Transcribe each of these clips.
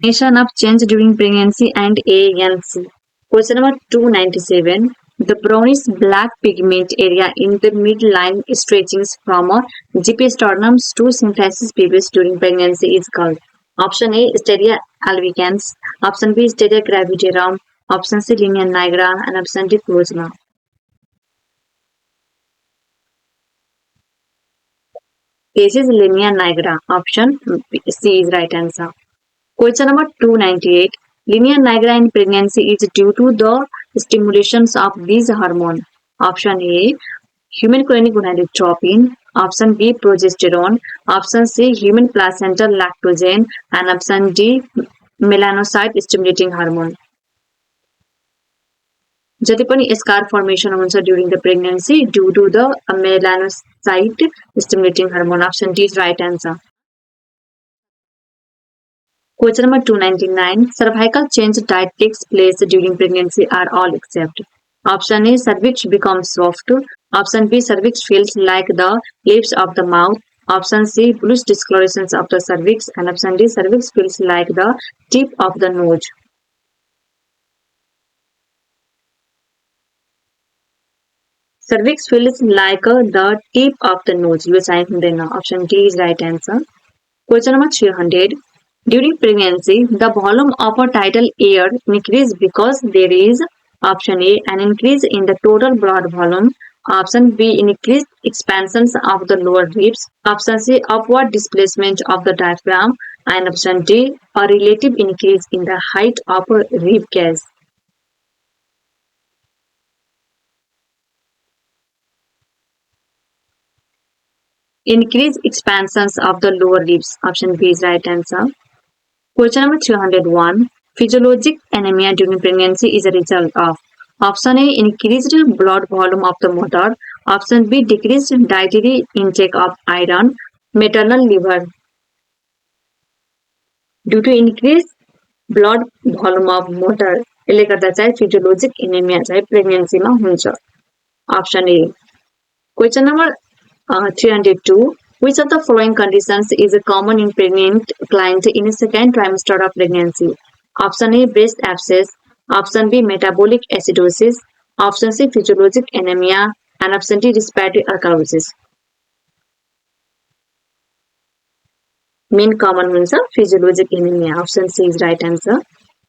Definition of change during pregnancy and ANC. Question number 297. The brownish black pigment area in the midline stretching from a GP sternum to symphysis pubis during pregnancy is called. Option A, Steria albicans. Option B, Steria gravidarum. Option C, linea nigra. And option D, Plosma. This is linea nigra. Option C is right answer. Question number 298. Linea nigra in pregnancy is due to the stimulations of these hormone. Option A, human chorionic gonadotropin. Option B, progesterone. Option C, human placental lactogen. And option D, melanocyte stimulating hormone. जति पनि scar formation हुन्छ during the pregnancy due to the melanocyte stimulating hormone. Option D is right answer. Question number 299. Cervical change that takes place during pregnancy are all except. Option A, cervix becomes soft. Option B, cervix feels like the lips of the mouth. Option C, bluish discolorations of the cervix. And option D, cervix feels like the tip of the nose. Cervix feels like the tip of the nose. यो चाहिँ हुँदैन. Option D is right answer. Question number 300. During pregnancy, the volume of a tidal air increases because there is option A, an increase in the total blood volume. Option B, increased expansions of the lower ribs. Option C, upward displacement of the diaphragm. And option D, a relative increase in the height of a rib cage. Increase expansions of the lower ribs. Option B is right answer. Question number 301. Physiologic anemia during pregnancy is a result of. Option A, increased blood volume of the mother. Option B, decreased dietary intake of iron. Maternal liver. Due to increased blood volume of mother, यसले गर्दा चाहिँ physiologic anemia चाहिँ pregnancy मा हुन्छ. Option A. Question number 302. Which of the following conditions is common in pregnant client in a second trimester of pregnancy? Option A, breast abscess. Option B, metabolic acidosis. Option C, physiologic anemia. And option D, respiratory alkalosis. Main common हुन्छ physiologic anemia. Option C is right answer.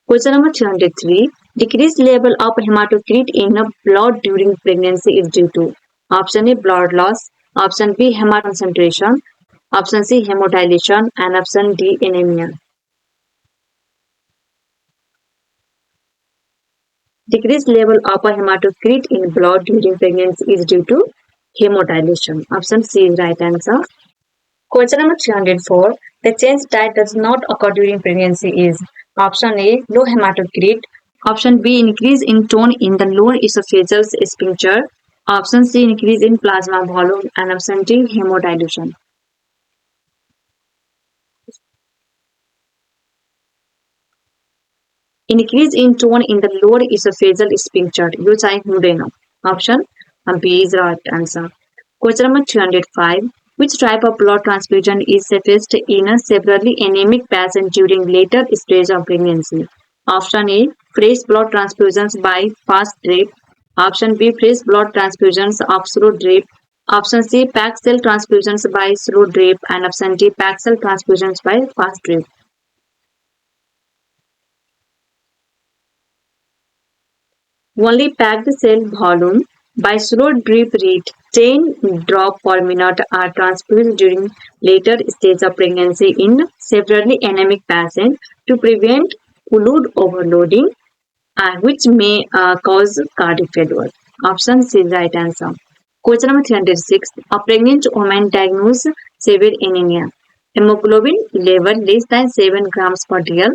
Question number 303. Decreased level of hematocrit in blood during pregnancy is due to. Option A, blood loss. Option B, hemaconcentration. Option C, hemodilation. And option D, anemia. Decreased level of hematocrit in blood during pregnancy is due to hemodilation. Option C is right answer. Question number 304. The change that does not occur during pregnancy is. Option A, low hematocrit. Option B, increase in tone in the lower esophageal sphincter. Option C, increase in plasma volume. And option D, hemodilution. Increase in tone in the lower esophageal sphincter. यो चाहिँ हुँदैन. Option B is right answer. Question number 305. Which type of blood transfusion is safest in a severely anemic patient during later stage of pregnancy? Option A, fresh blood transfusions by fast drip. Option B, fresh blood transfusions of slow drip. Option C, packed cell transfusions by slow drip. And option D, packed cell transfusions by fast drip. Only packed cell volume by slow drip rate 10 drops per minute are transfused during later stage of pregnancy in severely anemic patient to prevent fluid overloading, which may cause cardiac failure. Option C is right answer. Question number 306. A pregnant woman diagnosed severe anemia. Hemoglobin level less than 7 grams per dl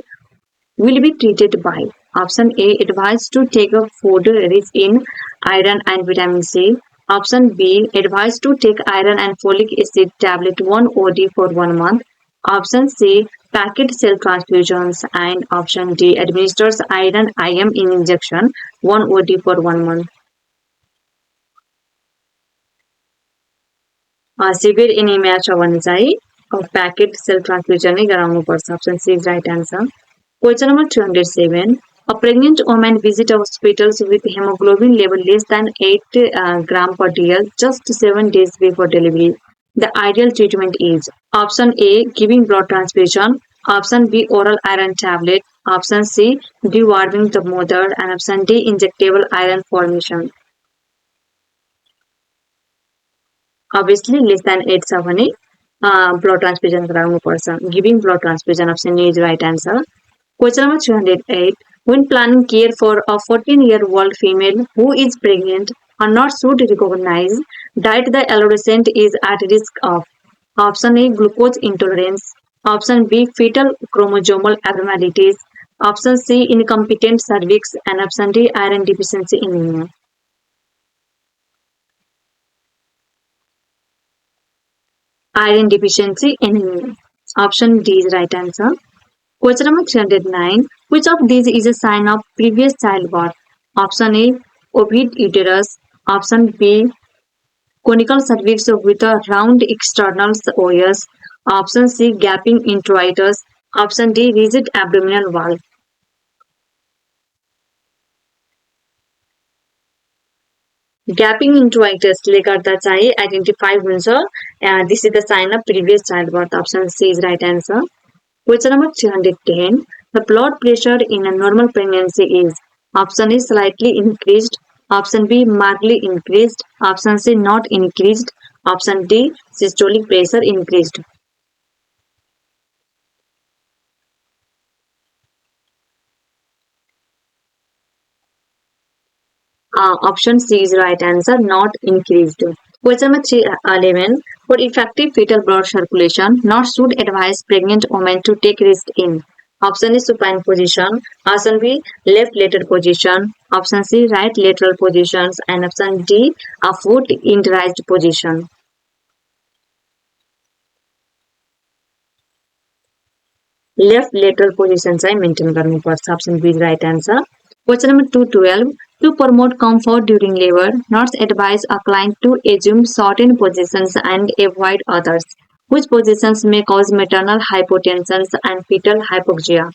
will be treated by. Option A, advised to take a food rich in iron and vitamin C. Option B, advised to take iron and folic acid tablet 1 OD for 1 month. Option C, packet cell transfusions. And option D, administers iron IM in injection 1 OD for 1 month. Severe anemia छ भने चाहिँ packet cell transfusion नै गराउनु पर्छ. Option C is right answer. Question number 207. A pregnant woman visits hospitals with hemoglobin level less than 8 gram per dl just 7 days before delivery. The ideal treatment is option A, giving blood transfusion, option B, oral iron tablet, option C, dewarming the mother, and option D, injectable iron formation. Obviously, less than 8 छ भने blood transfusion गराउनुपर्छ. Giving blood transfusion option A is right answer. Question number 308. When planning care for a 14-year-old female who is pregnant, a nurse should recognize that the adolescent is at risk of option A, glucose intolerance, option B, fetal chromosomal abnormalities, option C, incompetent cervix, and option D, iron deficiency anemia. Iron deficiency anemia. Option D is right answer. Question number 309. Which of these is a sign of previous childbirth? Option A, ovid uterus. Option B, conical cervix with a round external os. Option C, gaping introitus. Option D, rigid abdominal wall. Gaping introitus ले गर्दा चाहिँ identify हुन्छ. This is the sign of previous childbirth. Option C is right answer. Question number 310. The blood pressure in a normal pregnancy is option A, slightly increased, option B, markedly increased, option C, not increased, option D, systolic pressure increased. Option C is right answer, not increased. Question number 311. For effective fetal blood circulation, nurse should advise pregnant women to take rest in option A, supine position, option B, left lateral position, option C, right lateral positions, and option D, a foot in raised position. Left lateral position चाहिँ maintain गर्नुपर्छ. Option B is right answer. Question number 212. To promote comfort during labor, nurse advise a client to assume certain positions and avoid others. Which positions may cause maternal hypotension and fetal hypoxia?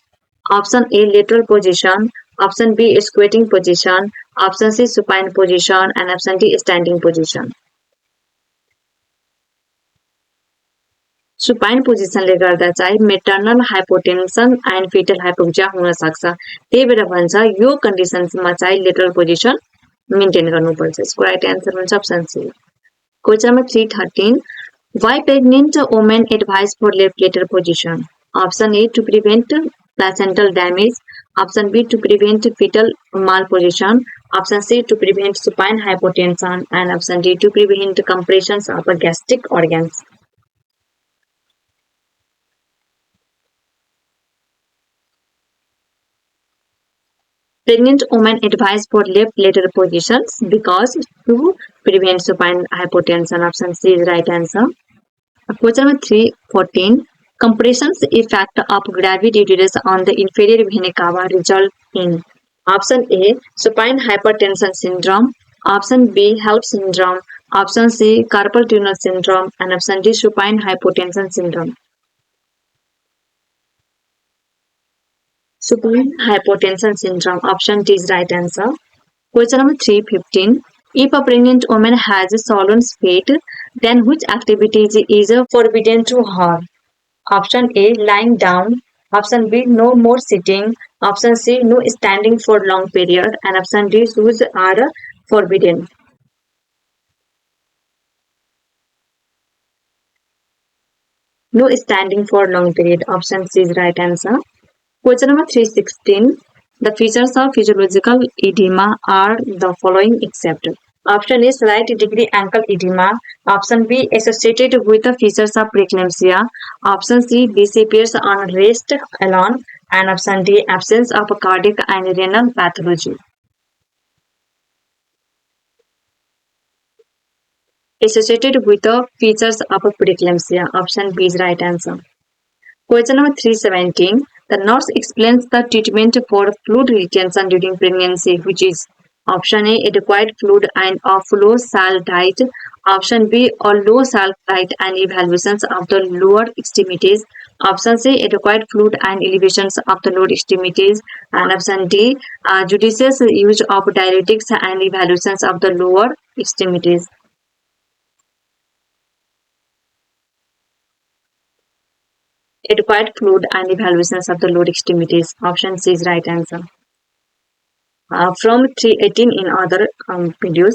Option A, lateral position, option B, squatting position, option C, supine position, and option D, standing position. Supine पोजिसनले गर्दा चाहिँ maternal hypotension and fetal hypoxia हुन सक्छ. त्यही भएर भन्छ यो कन्डिसन्समा चाहिँ lateral position maintain गर्नुपर्छ. यसको राइट आन्सर हुन्छ option C. Question number 313. Why pregnant women advise for left lateral position? Option A, to prevent placental damage. Option B, to prevent fetal malposition. Option C, to prevent supine hypotension. And option D, to prevent compressions of gastric organs. Pregnant women advise for left lateral positions because to prevent supine hypotension. Option C is right answer. Question number 314. Compression's effect of gravid uterus on the inferior vena cava result in option A, supine hypertension syndrome, option B, HELP syndrome, option C, carpal tunnel syndrome, and option D, supine hypotension syndrome. Supine hypotension syndrome. Option D is right answer. Question number 315. If a pregnant woman has swollen feet, then which activity is forbidden to her? Option A, lying down. Option B, no more sitting. Option C, no standing for long period. And option D, shoes are forbidden. No standing for long period. Option C is right answer. Question number 316. The features of physiological edema are the following except. Option A, slight degree ankle edema. Option B, associated with the features of preeclampsia. Option C, disappears on rest alone. And option D, absence of cardiac and renal pathology. Associated with the features of preeclampsia. Option B is right answer. Question number 317. The nurse explains the treatment for fluid retention during pregnancy, which is Option A, adequate fluid and of low salt diet. Option B, or low salt diet and evaluations of the lower extremities. Option C, adequate fluid and elevations of the lower extremities. And option D, judicious use of diuretics and evaluations of the lower extremities. Adequate fluid and evaluations of the lower extremities. Option C is right answer. From 318 in other videos.